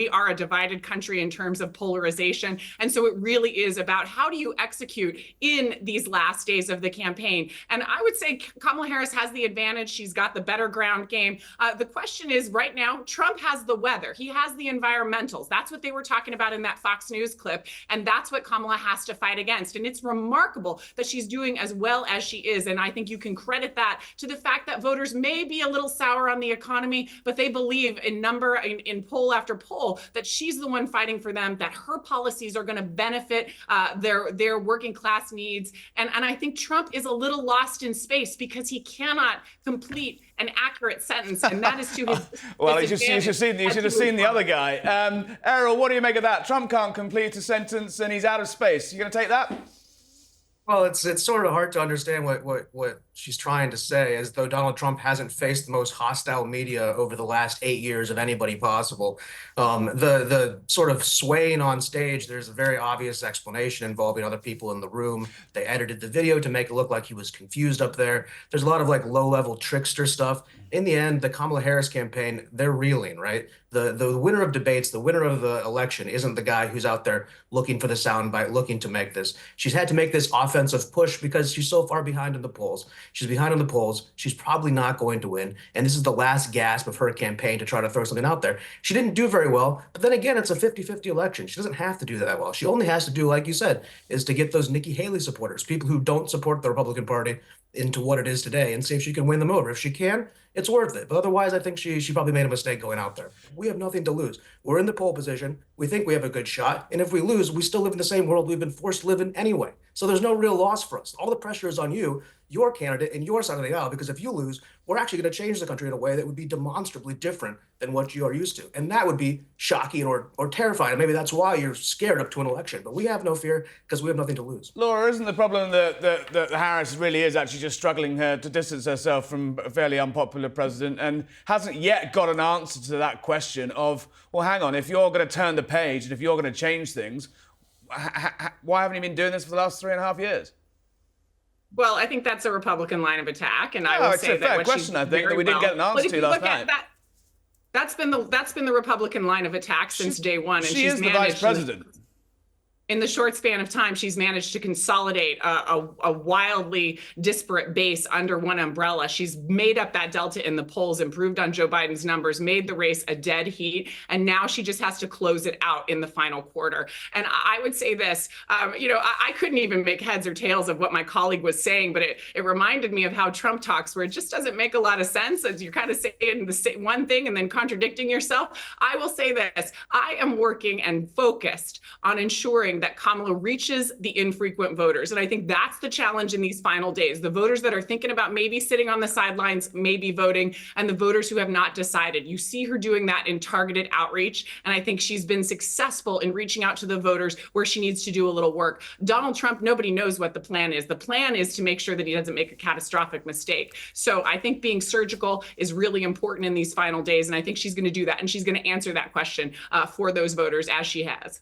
We are a divided country in terms of polarization. And so it really is about how do you execute in these last days of the campaign. And I would say Kamala Harris has the advantage. She's got the better ground game. The question is right now, Trump has the weather. He has the environmentals. That's what they were talking about in that Fox News clip. And that's what Kamala has to fight against. And it's remarkable that she's doing as well as she is. And I think you can credit that to the fact that voters may be a little sour on the economy, but they believe in poll after poll that she's the one fighting for them, that her policies are going to benefit their working class needs. And I think Trump is a little lost in space because he cannot complete an accurate sentence, and that is to his well, you should have seen the other guy. Erol, what do you make of that? Trump can't complete a sentence and he's out of space. You going to take that? Well, it's sort of hard to understand what she's trying to say, as though Donald Trump hasn't faced the most hostile media over the last 8 years of anybody possible. The sort of swaying on stage, there's a very obvious explanation involving other people in the room. They edited the video to make it look like he was confused up there. There's a lot of like low-level trickster stuff. In the end, the Kamala Harris campaign, they're reeling, right? The winner of debates, the winner of the election isn't the guy who's out there looking for the soundbite, looking to make this. She's had to make this offensive push because she's so far behind in the polls. She's behind in the polls. She's probably not going to win. And this is the last gasp of her campaign to try to throw something out there. She didn't do very well. But then again, it's a 50-50 election. She doesn't have to do that well. She only has to do, like you said, is to get those Nikki Haley supporters, people who don't support the Republican Party, into what it is today and see if she can win them over. If she can, it's worth it. But otherwise, I think she probably made a mistake going out there. We have nothing to lose. We're in the pole position. We think we have a good shot. And if we lose, we still live in the same world we've been forced to live in anyway. So there's no real loss for us. All the pressure is on you, your candidate, and your side of the aisle, because if you lose, we're actually going to change the country in a way that would be demonstrably different than what you are used to. And that would be shocking or terrifying. And maybe that's why you're scared up to an election. But we have no fear because we have nothing to lose. Laura, isn't the problem that Harris really is actually just struggling to distance herself from a fairly unpopular president and hasn't yet got an answer to that question of, well, hang on, if you're going to turn the page and if you're going to change things, why haven't you been doing this for the last 3.5 years? Well, I think that's a Republican line of attack, and I will say that it's a fair question. I think that we didn't get an answer to last night. That's been the Republican line of attack since day one, and she is the vice president. In the short span of time, she's managed to consolidate a wildly disparate base under one umbrella. She's made up that delta in the polls, improved on Joe Biden's numbers, made the race a dead heat, and now she just has to close it out in the final quarter. And I would say this, I couldn't even make heads or tails of what my colleague was saying, but it reminded me of how Trump talks, where it just doesn't make a lot of sense as you're kind of saying the same one thing and then contradicting yourself. I will say this, I am working and focused on ensuring that Kamala reaches the infrequent voters. And I think that's the challenge in these final days. The voters that are thinking about maybe sitting on the sidelines, maybe voting, and the voters who have not decided. You see her doing that in targeted outreach. And I think she's been successful in reaching out to the voters where she needs to do a little work. Donald Trump, nobody knows what the plan is. The plan is to make sure that he doesn't make a catastrophic mistake. So I think being surgical is really important in these final days. And I think she's going to do that. And she's going to answer that question for those voters as she has.